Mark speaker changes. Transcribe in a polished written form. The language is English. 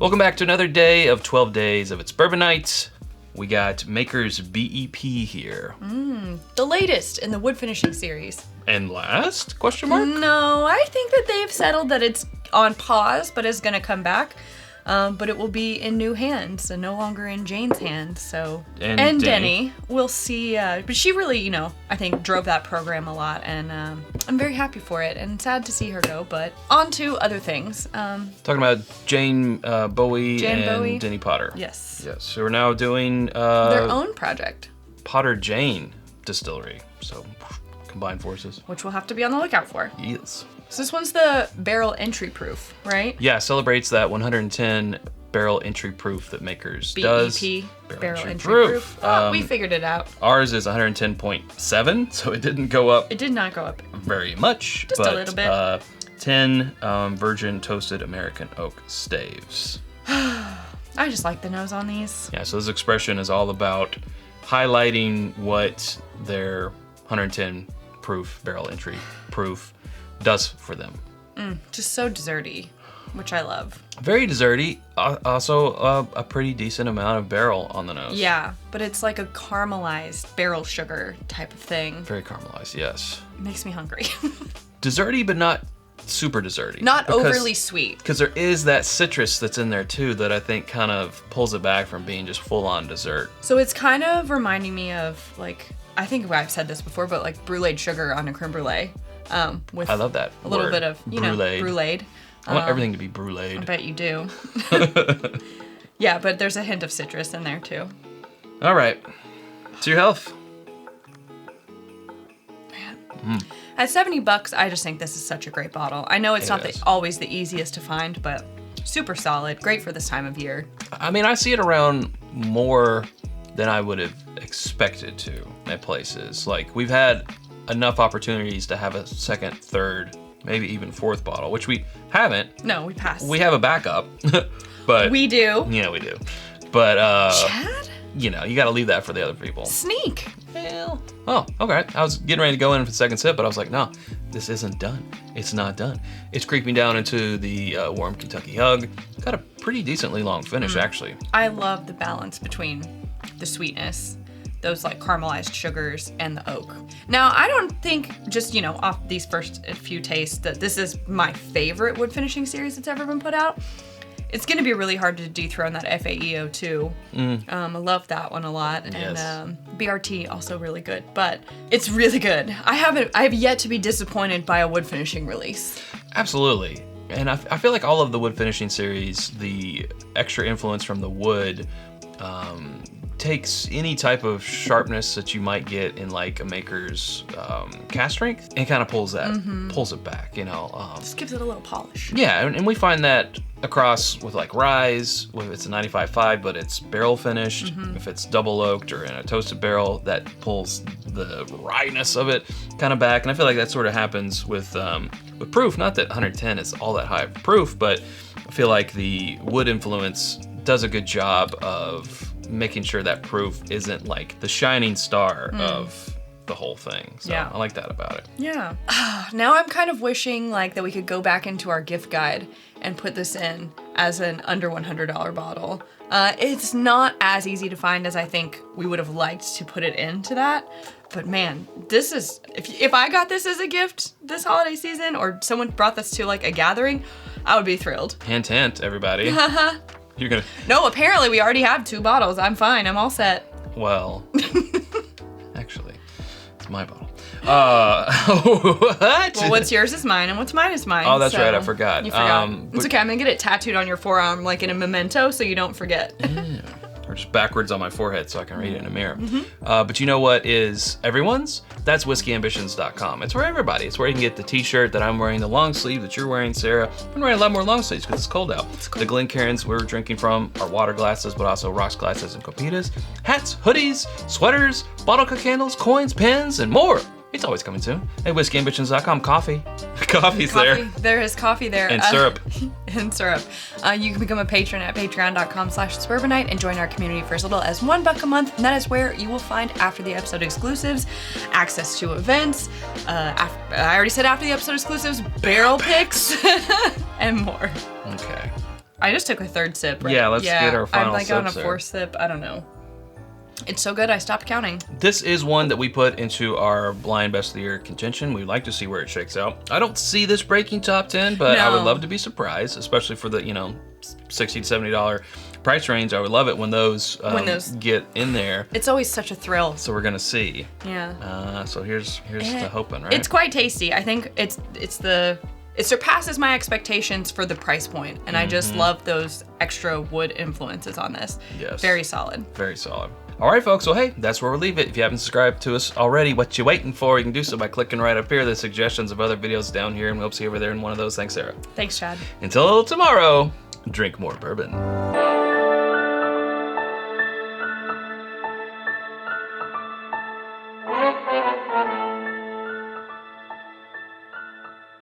Speaker 1: Welcome back to another day of 12 days of It's Bourbon Night. We got Maker's BEP here.
Speaker 2: The latest in the wood finishing series.
Speaker 1: And last? Question mark?
Speaker 2: No, I think that they've settled that it's on pause, but is going to come back. But it will be in new hands and no longer in Jane's hands. So and Denny. We'll see. But she really, I think drove that program a lot, and I'm very happy for it. And sad to see her go. But on to other things.
Speaker 1: Talking about Jane Bowie and Denny Potter.
Speaker 2: Yes.
Speaker 1: Yes. So we're now doing
Speaker 2: their own project.
Speaker 1: Potter Jane Distillery. So combined forces.
Speaker 2: Which we'll have to be on the lookout for.
Speaker 1: Yes.
Speaker 2: So this one's the barrel entry proof, right?
Speaker 1: Yeah, celebrates that 110 barrel entry proof that Makers does.
Speaker 2: BEP, barrel entry proof. We figured it out.
Speaker 1: Ours is 110.7, so it didn't go up.
Speaker 2: It did not go up
Speaker 1: Very much.
Speaker 2: Just a little bit.
Speaker 1: 10 virgin toasted American oak staves.
Speaker 2: I just like the nose on these.
Speaker 1: Yeah, so this expression is all about highlighting what their 110 proof barrel entry proof does for them.
Speaker 2: Just so desserty, which I love.
Speaker 1: Very desserty. Also a pretty decent amount of barrel on the nose.
Speaker 2: Yeah, but it's like a caramelized barrel sugar type of thing.
Speaker 1: Very caramelized, yes.
Speaker 2: It makes me hungry.
Speaker 1: Desserty, but not super desserty.
Speaker 2: Not overly sweet.
Speaker 1: Because there is that citrus that's in there too that I think kind of pulls it back from being just full-on dessert.
Speaker 2: So it's kind of reminding me of, like, I think I've said this before, but like bruleed sugar on a creme brulee. With
Speaker 1: I love that
Speaker 2: a little bit of, bruleed.
Speaker 1: I want everything to be bruleed.
Speaker 2: I bet you do. Yeah, but there's a hint of citrus in there too.
Speaker 1: All right. To your health.
Speaker 2: Man. At $70, I just think this is such a great bottle. I know it's not always the easiest to find, but super solid. Great for this time of year.
Speaker 1: I mean, I see it around more than I would have expected to at places. Like, we've had enough opportunities to have a second, third, maybe even fourth bottle, which we haven't.
Speaker 2: No, we passed.
Speaker 1: We have a backup, but
Speaker 2: we do.
Speaker 1: Yeah, we do. But
Speaker 2: Chad?
Speaker 1: You got to leave that for the other people.
Speaker 2: Sneak.
Speaker 1: Well, oh, okay. I was getting ready to go in for the second sip, but I was like, no, this isn't done. It's not done. It's creeping down into the warm Kentucky hug. Got a pretty decently long finish, actually.
Speaker 2: I love the balance between the sweetness, those like caramelized sugars, and the oak. Now, I don't think just, off these first few tastes that this is my favorite wood finishing series that's ever been put out. It's going to be really hard to dethrone that FAEO2. I love that one a lot.
Speaker 1: Yes.
Speaker 2: And BRT, also really good. But it's really good. I have yet to be disappointed by a wood finishing release.
Speaker 1: Absolutely. And I feel like all of the wood finishing series, the extra influence from the wood takes any type of sharpness that you might get in like a Maker's cast strength and kind of pulls it back,
Speaker 2: Just gives it a little polish.
Speaker 1: Yeah, and we find that across with like Rise, if it's a 95.5 but it's barrel finished, if it's double oaked or in a toasted barrel, that pulls the ryeness of it kind of back. And I feel like that sort of happens with proof. Not that 110 is all that high of proof, but I feel like the wood influence does a good job of making sure that proof isn't like the shining star of the whole thing. So yeah. I like that about it.
Speaker 2: Yeah. Now I'm kind of wishing like that we could go back into our gift guide and put this in as an under $100 bottle. It's not as easy to find as I think we would have liked to put it into that. But man, this is, if I got this as a gift this holiday season or someone brought this to like a gathering, I would be thrilled.
Speaker 1: Hint, hint, everybody. You're gonna...
Speaker 2: No, apparently we already have 2 bottles. I'm fine. I'm all set.
Speaker 1: Well, actually, it's my bottle. What?
Speaker 2: Well, what's yours is mine, and what's mine is mine.
Speaker 1: Oh, that's right. I forgot.
Speaker 2: You forgot. It's okay. I'm gonna get it tattooed on your forearm, like in a memento, so you don't forget.
Speaker 1: Yeah. Or just backwards on my forehead so I can read it in a mirror. But you know what is everyone's? That's whiskyambitions.com. It's for everybody. It's where you can get the t-shirt that I'm wearing, the long sleeve that you're wearing, Sarah. I'm wearing a lot more long sleeves because it's cold out. It's cold. The Glencairns we're drinking from are water glasses, but also rocks glasses and copitas. Hats, hoodies, sweaters, bottle cap candles, coins, pens, and more. It's always coming soon. At whiskyambitions.com. Coffee. Coffee's there.
Speaker 2: There is coffee there.
Speaker 1: And syrup.
Speaker 2: And syrup. You can become a patron at patreon.com/itsbourbonnight and join our community for as little as $1 a month. And that is where you will find after the episode exclusives, access to events, I already said after the episode exclusives, barrel picks, and more.
Speaker 1: Okay.
Speaker 2: I just took a third sip, right?
Speaker 1: Yeah, let's get our final
Speaker 2: I'm like
Speaker 1: sips
Speaker 2: on a
Speaker 1: there.
Speaker 2: 4th sip. I don't know. It's so good, I stopped counting.
Speaker 1: This is one that we put into our blind best of the year contention. We'd like to see where it shakes out. I don't see this breaking top 10, but I would
Speaker 2: No.
Speaker 1: love to be surprised, especially for the, you know, $60 to $70 price range. I would love it when those get in there.
Speaker 2: It's always such a thrill.
Speaker 1: So we're gonna see.
Speaker 2: Yeah.
Speaker 1: So here's the hoping, right?
Speaker 2: It's quite tasty. I think it surpasses my expectations for the price point, and I just love those extra wood influences on this.
Speaker 1: Yes.
Speaker 2: Very solid.
Speaker 1: Very solid. All right, folks. Well, hey, that's where we'll leave it. If you haven't subscribed to us already, what you waiting for? You can do so by clicking right up here. There's suggestions of other videos down here, and we hope to see you over there in one of those. Thanks, Sarah.
Speaker 2: Thanks, Chad.
Speaker 1: Until tomorrow, drink more bourbon.